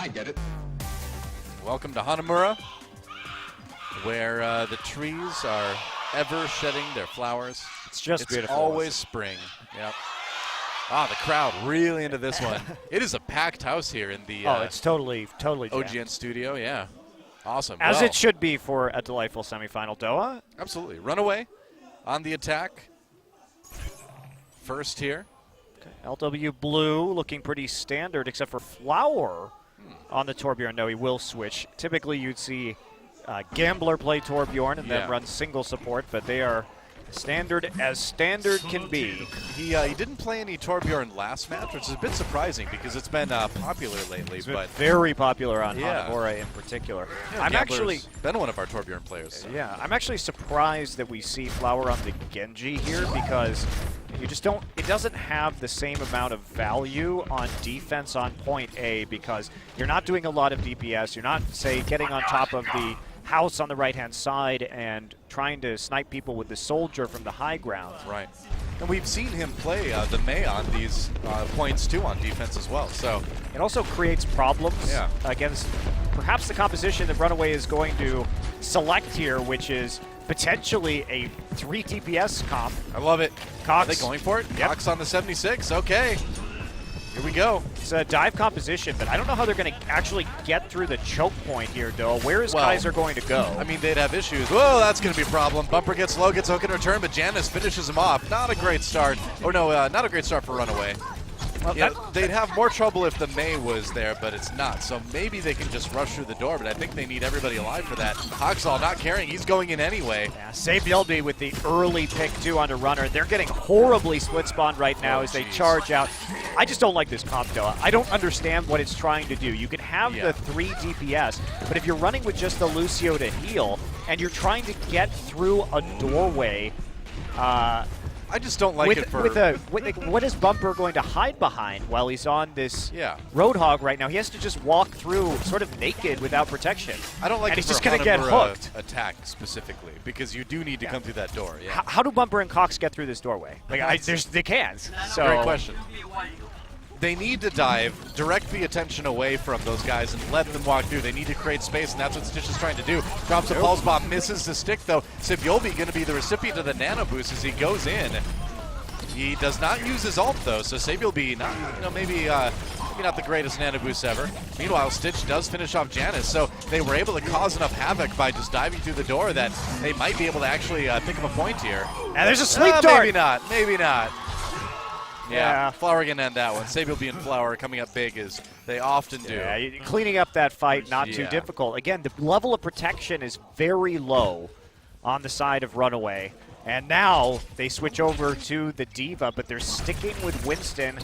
I get it. Welcome to Hanamura, where the trees are ever shedding their flowers. It's just beautiful. It's always spring. Yep. Ah, the crowd really into this one. It is a packed house here in the it's totally jammed. OGN studio. Yeah. Awesome. As well, it should be for a delightful semifinal, Doa. Absolutely. Runaway on the attack. First here. Okay. LW Blue looking pretty standard, except for Flower on the Torbjorn. No, he will switch. Typically, you'd see Gambler play Torbjorn and then run single support, but they are standard as standard can be. He didn't play any Torbjorn last match, which is a bit surprising because it's been popular lately. It's been but very popular on Hanamura in particular. Yeah, I'm actually been one of our Torbjorn players. Yeah, I'm actually surprised that we see Flower on the Genji here because you just don't. It doesn't have the same amount of value on defense on point A because you're not doing a lot of DPS. You're not, say, getting on top of the house on the right-hand side and trying to snipe people with the soldier from the high ground. Right. And we've seen him play the Mei on these points, too, on defense as well. So it also creates problems against perhaps the composition that Runaway is going to select here, which is potentially a 3 DPS comp. I love it. Cox. Are they going for it? Yep. Cox on the 76. Okay. Here we go. It's a dive composition, but I don't know how they're going to actually get through the choke point here, Doa. Where is Kaiser going to go? I mean, they'd have issues. Whoa, that's going to be a problem. Bumper gets low, gets hook in return, but Janice finishes him off. Not a great start. Or no, not a great start for Runaway. Well, they'd have more trouble if the Mei was there, but it's not. So maybe they can just rush through the door, but I think they need everybody alive for that. Hoxall not carrying. He's going in anyway. Yeah, Save Yelby with the early pick, too, onto Runner. They're getting horribly split spawned right now as they charge out. I just don't like this comp, Doa. I don't understand what it's trying to do. You can have the 3 DPS, but if you're running with just the Lucio to heal, and you're trying to get through a doorway, I just don't like it for... what is Bumper going to hide behind while he's on this Roadhog right now? He has to just walk through sort of naked without protection. I don't like and it he's just for going to get hooked. Attack specifically, because you do need to come through that door. Yeah. How do Bumper and Cox get through this doorway? Like, they can't. So. Great question. They need to dive, direct the attention away from those guys, and let them walk through. They need to create space, and that's what Stitch is trying to do. Drops a pulse bomb, misses the stick, though. Sibyobi going to be the recipient of the nano boost as he goes in. He does not use his ult, though, so Sibyobi, maybe not the greatest nano boost ever. Meanwhile, Stitch does finish off Janice, so they were able to cause enough havoc by just diving through the door that they might be able to actually pick up a point here. And there's a sleep dart! Maybe not. Yeah, Flower can end that one. Sibyobi and Flower coming up big as they often do. Yeah, cleaning up that fight, not too difficult. Again, the level of protection is very low on the side of Runaway. And now they switch over to the D.Va, but they're sticking with Winston.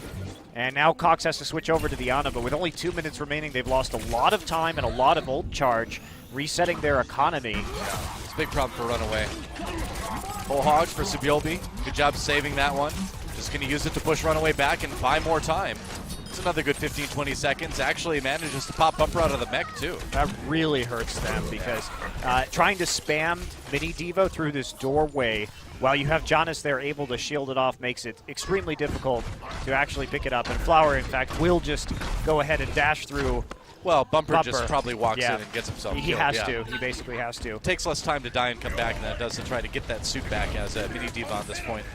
And now Cox has to switch over to the Ana, but with only 2 minutes remaining, they've lost a lot of time and a lot of ult charge, resetting their economy. Yeah, it's a big problem for Runaway. Full hog for Sibyobi. Good job saving that one. Just going to use it to push Runaway back and buy more time. It's another good 15-20 seconds. Actually manages to pop Bumper out of the mech, too. That really hurts them because trying to spam Mini D.Va through this doorway while you have Jonas there able to shield it off makes it extremely difficult to actually pick it up. And Flower, in fact, will just go ahead and dash through. Well, Bumper just probably walks in and gets himself killed. He has to. He basically has to. Takes less time to die and come back than it does to try to get that suit back as a Mini D.Va on this point.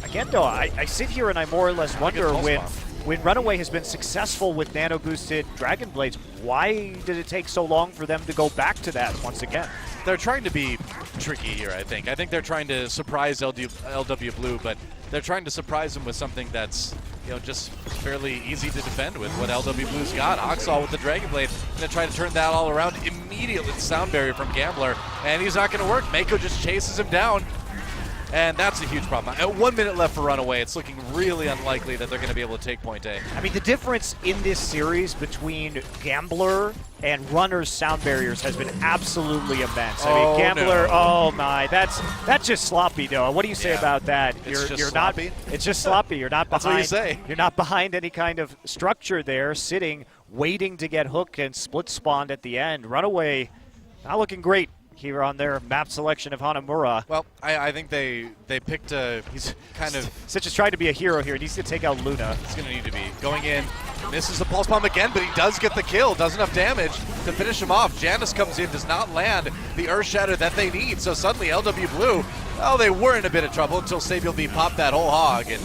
Again, though, I sit here and I more or less wonder when Runaway has been successful with nano-boosted Dragon Blades, why did it take so long for them to go back to that once again? They're trying to be tricky here, I think. I think they're trying to surprise LW Blue, but they're trying to surprise them with something that's, just fairly easy to defend with what LW Blue's got. Oxall with the Dragon Blade, going to try to turn that all around immediately. Sound barrier from Gambler, and he's not going to work. Mako just chases him down. And that's a huge problem. 1 minute left for Runaway. It's looking really unlikely that they're going to be able to take point A. I mean, the difference in this series between Gambler and Runner's sound barriers has been absolutely immense. I mean, Gambler, oh my, that's just sloppy, Noah. What do you say about that? You're sloppy? It's just sloppy. You're not behind. That's what you say. You're not behind any kind of structure there, sitting, waiting to get hooked and split spawned at the end. Runaway, not looking great here on their map selection of Hanamura. Well, I think they picked he's kind of... Stitch is trying to be a hero here. He needs to take out Luna. It's going to need to be. Going in, misses the pulse bomb again, but he does get the kill. Does enough damage to finish him off. Janus comes in, does not land the Earth Shatter that they need. So suddenly LW Blue, well, they were in a bit of trouble until Sabiel B popped that whole hog. And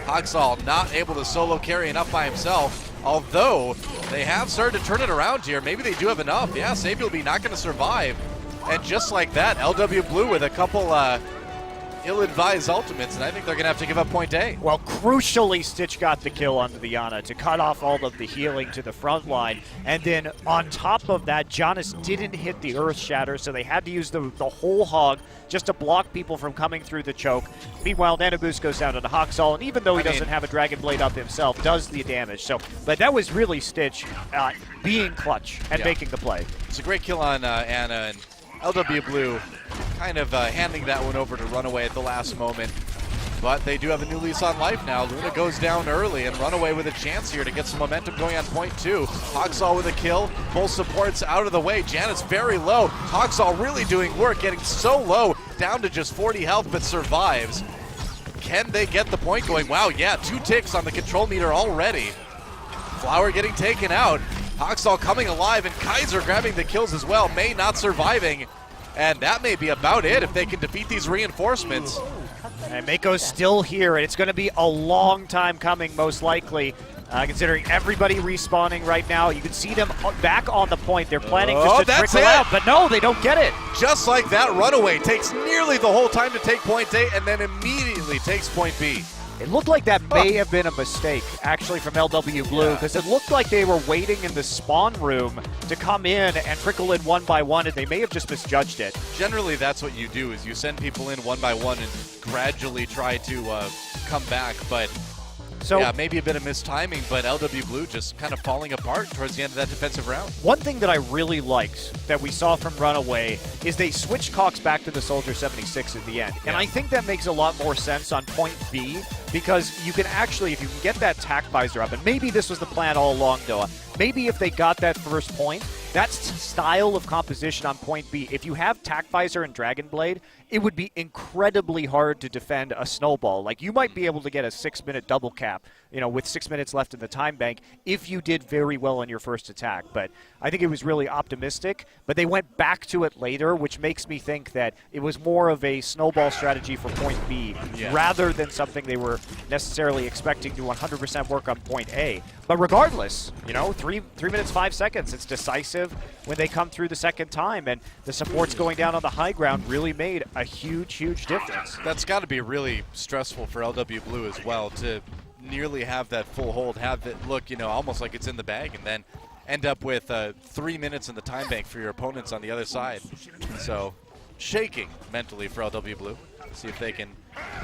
Hoxall not able to solo carry enough by himself. Although they have started to turn it around here. Maybe they do have enough. Yeah, Sabiel B not going to survive. And just like that, LW Blue with a couple ill-advised ultimates, and I think they're going to have to give up point A. Well, crucially, Stitch got the kill onto the Yana to cut off all of the healing to the front line. And then on top of that, Janus didn't hit the Earth Shatter, so they had to use the whole hog just to block people from coming through the choke. Meanwhile, Nanoboost goes down to the Hoxall, and even though he doesn't have a Dragon Blade up himself, does the damage. So, but that was really Stitch being clutch and making the play. It's a great kill on Anna, and LW Blue kind of handing that one over to Runaway at the last moment. But they do have a new lease on life now. Luna goes down early, and Runaway with a chance here to get some momentum going on point 2. Hoxall with a kill. Both supports out of the way. Janus very low. Hoxall really doing work, getting so low, down to just 40 health, but survives. Can they get the point going? Wow, yeah, 2 ticks on the control meter already. Flower getting taken out. Hoxall coming alive, and Kaiser grabbing the kills as well. May not surviving, and that may be about it if they can defeat these reinforcements. And Mako's still here, and it's going to be a long time coming, most likely, considering everybody respawning right now. You can see them back on the point. They're planning just to trickle out, but no, they don't get it. Just like that, Runaway takes nearly the whole time to take point A, and then immediately takes point B. It looked like that may have been a mistake, actually, from LW Blue, because it looked like they were waiting in the spawn room to come in and trickle in one by one, and they may have just misjudged it. Generally, that's what you do, is you send people in one by one and gradually try to come back, but so, yeah, maybe a bit of mistiming, but LW Blue just kind of falling apart towards the end of that defensive round. One thing that I really liked that we saw from Runaway is they switched Cox back to the Soldier 76 at the end. And I think that makes a lot more sense on point B, because you can actually, if you can get that tack visor up, and maybe this was the plan all along, Noah, maybe if they got that first point, that style of composition on point B, if you have tack visor and Dragon Blade, it would be incredibly hard to defend a snowball. Like, you might be able to get a 6-minute double cap, you know, with 6 minutes left in the time bank if you did very well on your first attack. But I think it was really optimistic, but they went back to it later, which makes me think that it was more of a snowball strategy for point B rather than something they were necessarily expecting to 100% work on point A. But regardless, you know, 3 minutes 5 seconds, it's decisive when they come through the second time, and the supports going down on the high ground really made a huge difference. That's got to be really stressful for LW Blue as well, to nearly have that full hold, have it look, you know, almost like it's in the bag, and then end up with 3 minutes in the time bank for your opponents on the other side. So shaking mentally for LW Blue. See if they can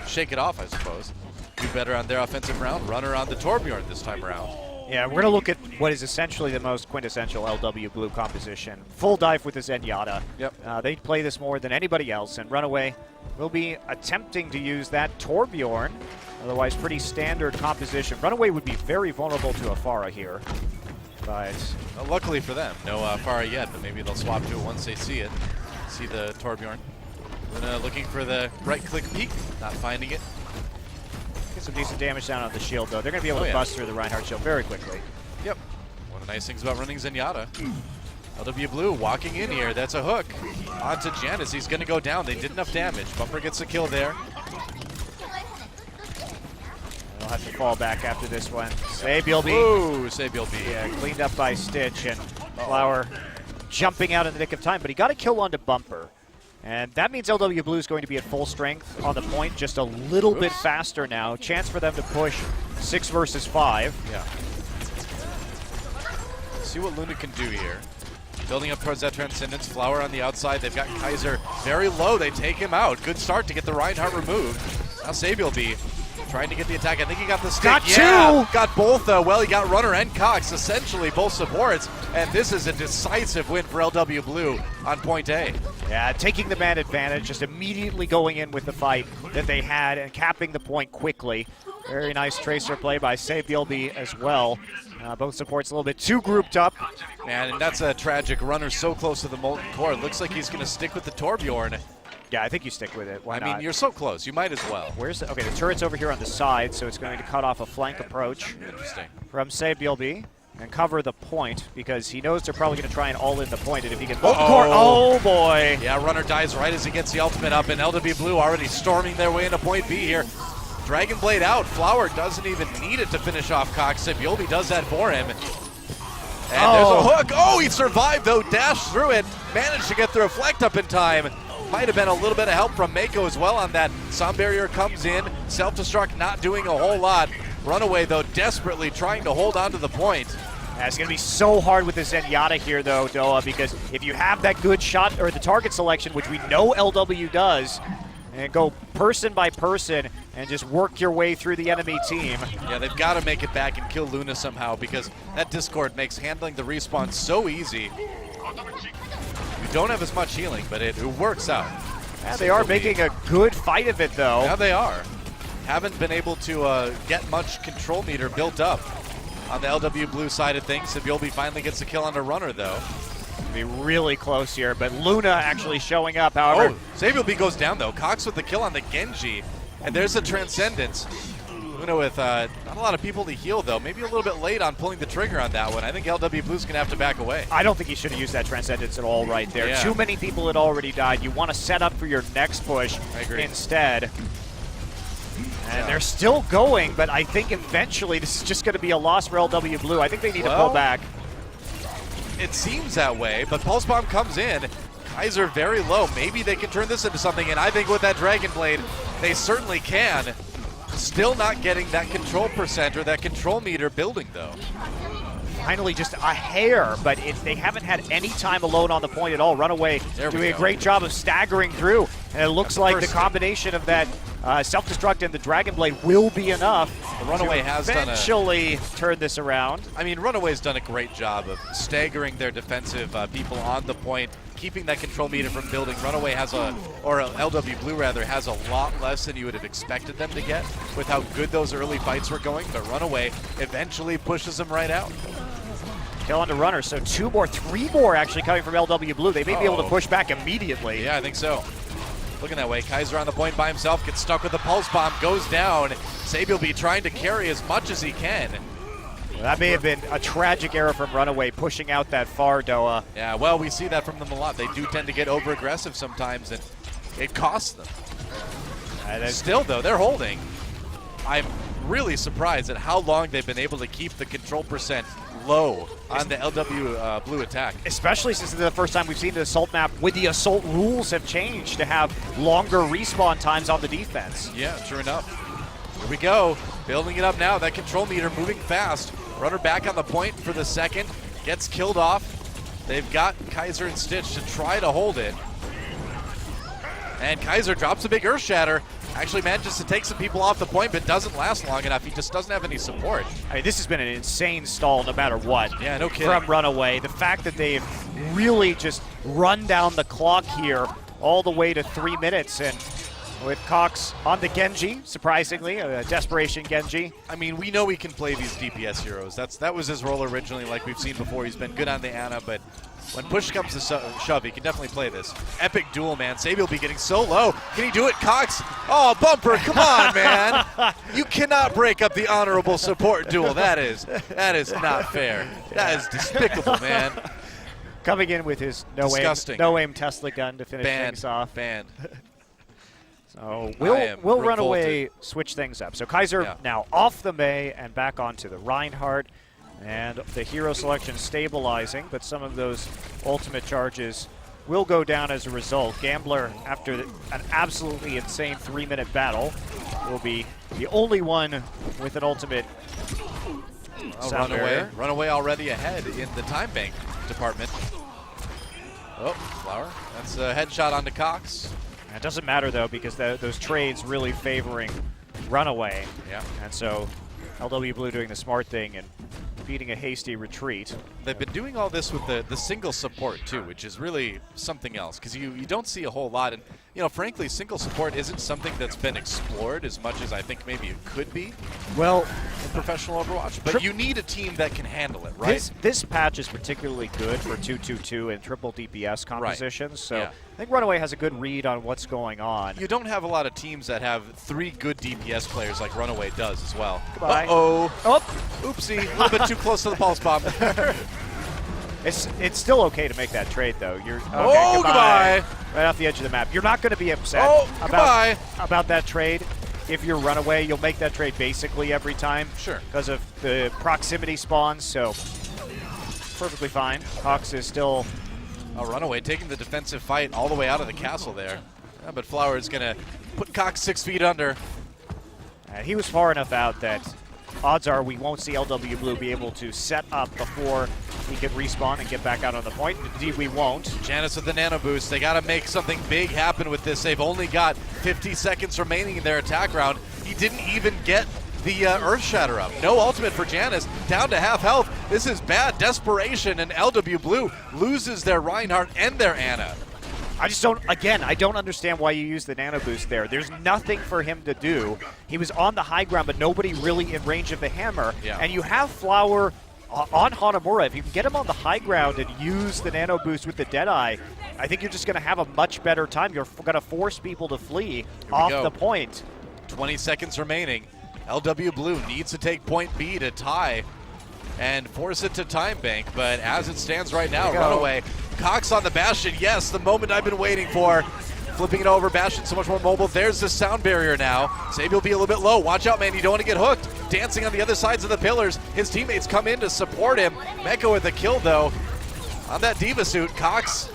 shake it off, I suppose. Do better on their offensive round. Runner on the Torbjorn this time around. Yeah, we're going to look at what is essentially the most quintessential LW Blue composition. Full dive with the Zenyatta. Yep. They play this more than anybody else, and Runaway will be attempting to use that Torbjorn. Otherwise, pretty standard composition. Runaway would be very vulnerable to a Pharah here. But well, luckily for them, no Pharah yet, but maybe they'll swap to it once they see it. See the Torbjorn. Luna looking for the right-click peek, not finding it. Get some decent damage down on the shield, though. They're going to be able to bust through the Reinhardt shield very quickly. Yep. One of the nice things about running Zenyatta. LW Blue walking in here. That's a hook. Onto Janus. He's going to go down. They did enough damage. Bumper gets a kill there. They'll have to fall back after this one. Sabiel B. Ooh, Sabiel B. Yeah, cleaned up by Stitch, and Flower jumping out in the nick of time. But he got a kill onto Bumper. And that means LW Blue is going to be at full strength on the point, just a little bit faster now. Chance for them to push 6 versus 5. Yeah. See what Luna can do here. Building up towards that Transcendence. Flower on the outside. They've got Kaiser very low. They take him out. Good start to get the Reinhardt removed. Now Sabiel B Trying to get the attack. I think he got the stick. Got yeah, two! got both. Well, he got Runner and Cox, essentially both supports. And this is a decisive win for LW Blue on point A. Yeah, taking the man advantage, just immediately going in with the fight that they had and capping the point quickly. Very nice tracer play by Save the LB as well. Both supports a little bit too grouped up. Man, and that's a tragic. Runner so close to the Molten Core. It looks like he's going to stick with the Torbjorn. Yeah, I think you stick with it. Why not? I mean, you're so close. You might as well. Where's the, okay, the turret's over here on the side, so it's going to cut off a flank approach. Interesting. From Save DLB and cover the point because he knows they're probably going to try and all in the point. And if he can Molten Core, oh boy. Yeah, Runner dies right as he gets the ultimate up, and LW Blue already storming their way into point B here. Dragon Blade out. Flower doesn't even need it to finish off Cox. Yolby does that for him. And there's a hook. Oh, he survived though. Dashed through it. Managed to get the reflect up in time. Might have been a little bit of help from Mako as well on that. Sound barrier comes in. Self-destruct not doing a whole lot. Runaway though desperately trying to hold on to the point. Yeah, it's going to be so hard with the Zenyatta here though, Doa, because if you have that good shot or the target selection, which we know LW does, and go person by person and just work your way through the enemy team. Yeah, they've got to make it back and kill Luna somehow because that Discord makes handling the respawn so easy. You don't have as much healing, but it works out. Yeah, they are making a good fight of it though. Yeah, they are. Haven't been able to get much control meter built up on the LW Blue side of things. Yolby finally gets a kill on the Runner though. Be really close here, but Luna actually showing up, however. Oh, Saviel goes down though. Cox with the kill on the Genji. And there's a Transcendence. Luna with not a lot of people to heal though. Maybe a little bit late on pulling the trigger on that one. I think LW Blue's gonna have to back away. I don't think he should have used that Transcendence at all right there. Yeah. Too many people had already died. You want to set up for your next push instead. And they're still going, but I think eventually this is just going to be a loss for LW Blue. I think they need to pull back. It seems that way, but Pulse Bomb comes in. Kaiser very low. Maybe they can turn this into something, and I think with that Dragon Blade, they certainly can. Still not getting that control percent or that control meter building, though. Finally just a hair, but they haven't had any time alone on the point at all. Runaway doing a great job of staggering through, and it looks like the combination of that self-destruct and the Dragon Blade will be enough. The Runaway has eventually turn this around. I mean, Runaway's done a great job of staggering their defensive people on the point, keeping that control meter from building. Runaway has LW Blue rather, has a lot less than you would have expected them to get with how good those early fights were going, but Runaway eventually pushes them right out. Kill on the Runner, so 2 more, 3 more actually coming from LW Blue. They may be able to push back immediately. Yeah, I think so. Looking that way, Kaiser on the point by himself, gets stuck with the Pulse Bomb, goes down. Sabi will be trying to carry as much as he can. Well, that may have been a tragic error from Runaway, pushing out that far, Doa. Yeah, well, we see that from them a lot. They do tend to get over-aggressive sometimes, and it costs them. Still, though, they're holding. I'm really surprised at how long they've been able to keep the control percent low on the LW Blue attack. Especially since this is the first time we've seen the Assault map with the Assault rules have changed to have longer respawn times on the defense. Yeah, sure enough. Here we go. Building it up now. That control meter moving fast. Runner back on the point for the second. Gets killed off. They've got Kaiser and Stitch to try to hold it. And Kaiser drops a big Earth Shatter. Actually manages to take some people off the point, but doesn't last long enough. He just doesn't have any support. I mean, this has been an insane stall no matter what. Yeah, no kidding. From Runaway. The fact that they've really just run down the clock here all the way to 3 minutes. And with Cox on the Genji, surprisingly, a Desperation Genji. I mean, we know he can play these DPS heroes. That was his role originally, like we've seen before. He's been good on the Ana, but when push comes to shove, he can definitely play this. Epic duel, man. Sabi will be getting so low. Can he do it, Cox? Oh, bumper, come on, man. You cannot break up the honorable support duel. That is not fair. That is despicable, man. Coming in with his no aim Tesla gun to finish things off. Banned. So we'll Runaway switch things up. So Kaiser now off the Mei and back onto the Reinhardt. And the hero selection stabilizing, but some of those ultimate charges will go down as a result. Gambler, after an absolutely insane 3-minute battle, will be the only one with an ultimate. Runaway already ahead in the time bank department. Oh, Flower. That's a headshot onto Cox. It doesn't matter, though, because those trades really favoring Runaway. Yeah. And so LW Blue doing the smart thing and beating a hasty retreat. They've been doing all this with the single support too, which is really something else because you don't see a whole lot. And frankly, single support isn't something that's been explored as much as I think maybe it could be. Well, in professional Overwatch, but you need a team that can handle it, right? This patch is particularly good for 2-2-2 and triple DPS compositions. Right. So yeah. I think Runaway has a good read on what's going on. You don't have a lot of teams that have 3 good DPS players like Runaway does as well. Goodbye. Uh-oh. Oh. Oopsie. A little bit too close to the pulse bomb. It's still okay to make that trade, though. You're okay, goodbye. Right off the edge of the map. You're not going to be upset about that trade. If you're Runaway, you'll make that trade basically every time. Sure. Because of the proximity spawns, so perfectly fine. Hawks is still... Runaway taking the defensive fight all the way out of the castle there. Yeah, but Flower is going to put Cox 6 feet under. He was far enough out that odds are we won't see LW Blue be able to set up before he can respawn and get back out on the point. Indeed, we won't. Janus with the nano boost. They got to make something big happen with this. They've only got 50 seconds remaining in their attack round. He didn't even get the Earth Shatter up. No ultimate for Janus. Down to half health. This is bad desperation, and LW Blue loses their Reinhardt and their Ana. I just don't, again, I don't understand why you use the nano boost there. There's nothing for him to do. He was on the high ground, but nobody really in range of the hammer. Yeah. And you have Flower on Hanamura. If you can get him on the high ground and use the nano boost with the Deadeye, I think you're just going to have a much better time. You're going to force people to flee off the point. 20 seconds remaining. LW Blue needs to take point B to tie and force it to time bank, but as it stands right now, Runaway. Cox on the Bastion, yes, the moment I've been waiting for. Flipping it over, Bastion so much more mobile. There's the sound barrier now. Sabi will be a little bit low. Watch out, man, you don't want to get hooked. Dancing on the other sides of the pillars. His teammates come in to support him. Meko with the kill, though. On that Diva suit, Cox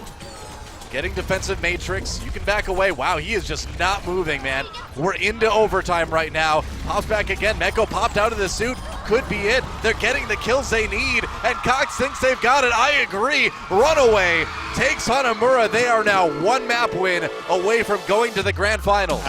getting defensive matrix. You can back away. Wow, he is just not moving, man. We're into overtime right now. Pops back again. Meko popped out of the suit. Could be it. They're getting the kills they need, and Cox thinks they've got it. I agree. Runaway takes Hanamura. They are now one map win away from going to the grand final.